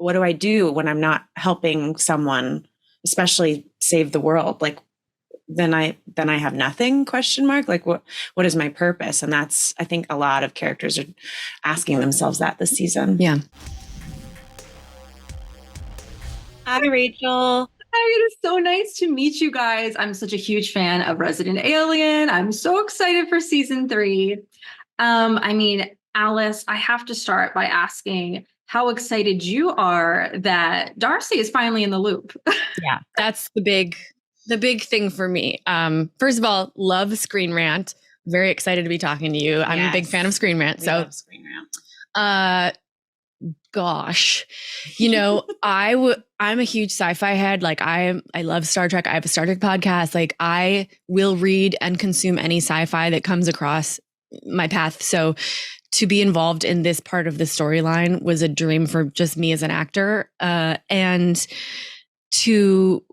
what do I do when I'm not helping someone, especially save the world? Like, then I have nothing, question mark. Like, what is my purpose? And that's, I think a lot of characters are asking themselves that this season. Yeah. Hi, Rachel. Hi, it is so nice to meet you guys. I'm such a huge fan of Resident Alien. I'm so excited for season 3. I mean, Alice, I have to start by asking how excited you are that Darcy is finally in the loop. Yeah, that's the big thing for me. First of all, love Screen Rant. Very excited to be talking to you. I'm a big fan of Screen Rant. We love Screen Rant. Gosh, you know, I'm a huge sci-fi head. Like I love Star Trek. I have a Star Trek podcast. Like I will read and consume any sci-fi that comes across my path. So to be involved in this part of the storyline was a dream for just me as an actor. And to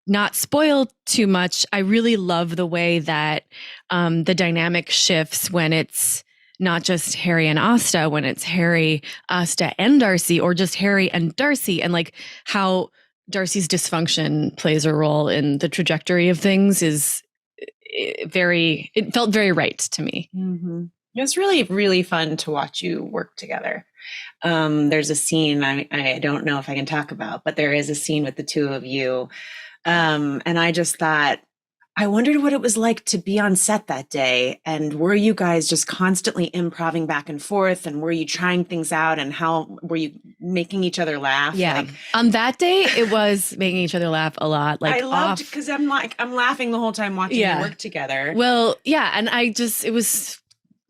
not spoil too much, I really love the way that the dynamic shifts when it's not just Harry and Asta, when it's Harry, Asta, and Darcy, or just Harry and Darcy, and like how Darcy's dysfunction plays a role in the trajectory of things is it felt very right to me. Mm-hmm. It was really, really fun to watch you work together. There's a scene I don't know if I can talk about, but there is a scene with the two of you. And I just thought, I wondered what it was like to be on set that day. And were you guys just constantly improving back and forth? And were you trying things out? And how were you making each other laugh? Yeah. On that day, it was making each other laugh a lot. Like I loved because I'm laughing the whole time watching you work together. Well, yeah. And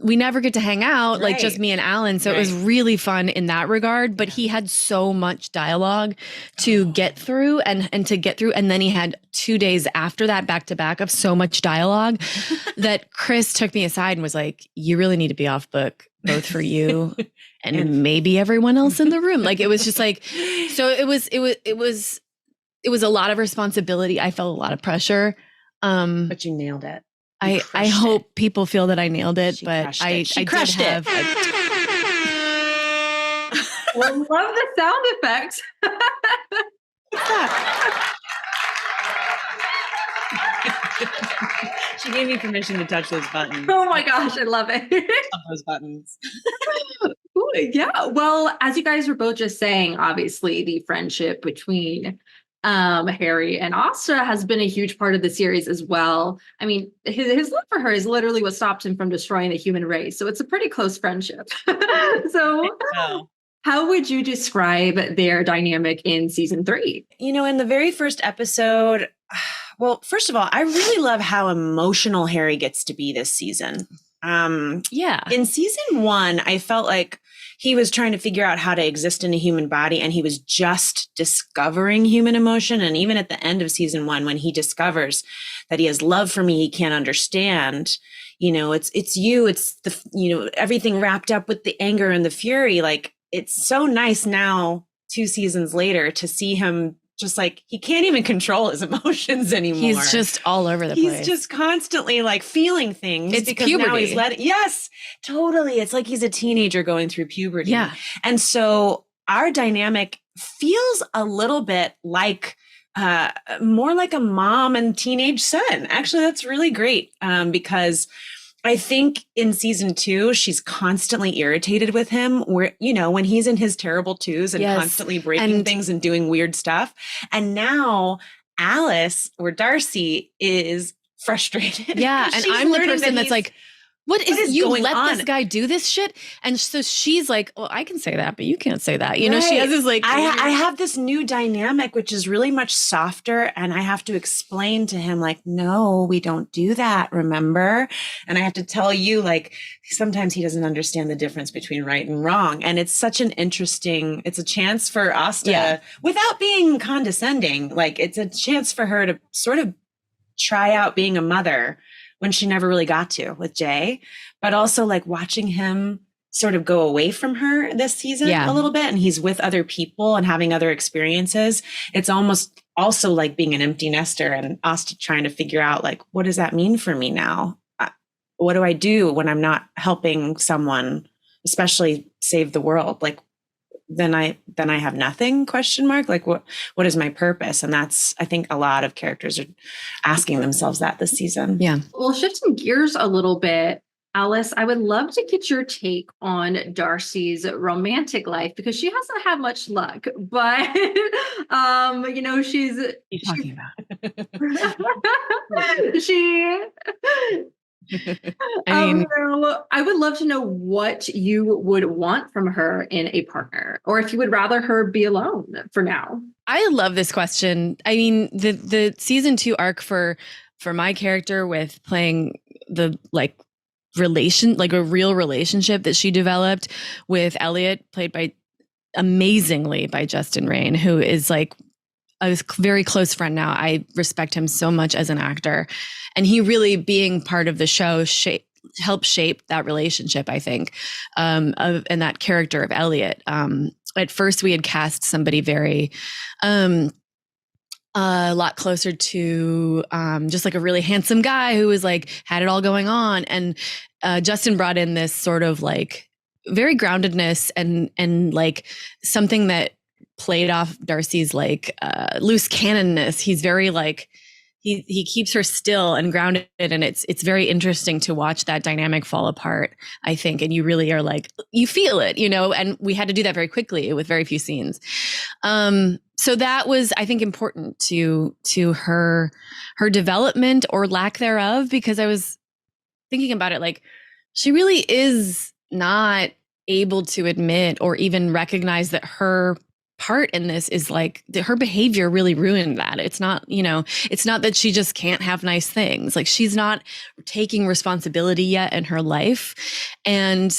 we never get to hang out, like just me and Alan. So it was really fun in that regard. But he had so much dialogue to get through and to get through. And then he had 2 days after that, back to back, of so much dialogue that Chris took me aside and was like, you really need to be off book, both for you and maybe everyone else in the room. Like, it was just like, so it was a lot of responsibility. I felt a lot of pressure. But you nailed it. I hope people feel that I nailed it, but I crushed it. Well, love the sound effects. What's that? She gave me permission to touch those buttons. Oh my gosh, I love it. Love those buttons. Ooh, yeah. Well, as you guys were both just saying, obviously the friendship between Harry and Asta has been a huge part of the series as well. I mean, his love for her is literally what stopped him from destroying the human race. So it's a pretty close friendship. So how would you describe their dynamic in season 3? You know, in the very first episode, well, first of all, I really love how emotional Harry gets to be this season. In season 1, I felt like he was trying to figure out how to exist in a human body, and he was just discovering human emotion. And even at the end of season 1, when he discovers that he has love for me, he can't understand, you know, it's the, you know, everything wrapped up with the anger and the fury. Like, it's so nice now, 2 seasons later, to see him just like, he can't even control his emotions anymore. He's just all over the place. He's just constantly like feeling things. It's because puberty. Now he's yes, totally. It's like he's a teenager going through puberty. Yeah. And so our dynamic feels a little bit like more like a mom and teenage son. Actually, that's really great because I think in season 2, she's constantly irritated with him, where, you know, when he's in his terrible twos and constantly breaking things and doing weird stuff. And now Alice, or Darcy, is frustrated. Yeah. And I'm the person that's like, what is you going let on? This guy do this shit? And so she's like, well, I can say that, but you can't say that. You know, she has this like, I have this new dynamic, which is really much softer. And I have to explain to him like, no, we don't do that. Remember? And I have to tell you, like, sometimes he doesn't understand the difference between right and wrong. And it's such an interesting, it's a chance for Asta, without being condescending. Like, it's a chance for her to sort of try out being a mother when she never really got to with Jay, but also like watching him sort of go away from her this season a little bit. And he's with other people and having other experiences. It's almost also like being an empty nester and Asta trying to figure out like, what does that mean for me now? What do I do when I'm not helping someone, especially save the world? Like, then I have nothing, question mark. Like what is my purpose? And that's, I think a lot of characters are asking themselves that this season. Yeah. We'll shift some gears a little bit. Alice, I would love to get your take on Darcy's romantic life because she hasn't had much luck, but she's What are you talking about? she I mean, I would love to know what you would want from her in a partner, or if you would rather her be alone for now. I love this question. I mean, the season 2 arc for my character with playing the a real relationship that she developed with Elliott, played amazingly by Justin Rain, who is like a very close friend now. I respect him so much as an actor, and he really, being part of the show, helped shape that relationship, I think, and that character of Elliott. At first we had cast somebody very, a lot closer to just like a really handsome guy who was like, had it all going on. And Justin brought in this sort of like very groundedness and like something that played off Darcy's like loose cannonness. He's very like, he keeps her still and grounded, and it's very interesting to watch that dynamic fall apart, I think. And you really are like, you feel it, and we had to do that very quickly with very few scenes. So that was, I think, important to her development or lack thereof, because I was thinking about it, like, she really is not able to admit or even recognize that her part in this is like her behavior really ruined that. It's not, it's not that she just can't have nice things. Like, she's not taking responsibility yet in her life. And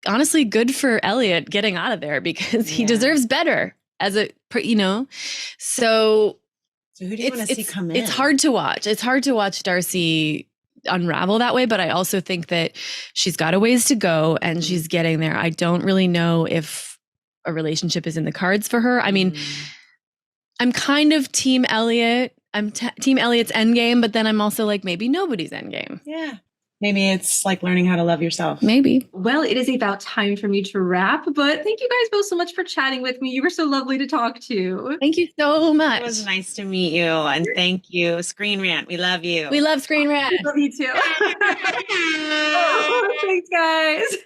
honestly, good for Elliott getting out of there, because he deserves better as a, so who do you want to see come in? It's hard to watch. It's hard to watch Darcy unravel that way, but I also think that she's got a ways to go and she's getting there. I don't really know if a relationship is in the cards for her. I mean, I'm kind of team Elliott. I'm team Elliott's endgame, but then I'm also like, maybe nobody's endgame. Yeah. Maybe it's like learning how to love yourself. Maybe. Well, it is about time for me to wrap, but thank you guys both so much for chatting with me. You were so lovely to talk to. Thank you so much. It was nice to meet you. And thank you. Screen Rant. We love you. We love Screen Rant. Love you too. Oh, thanks, guys.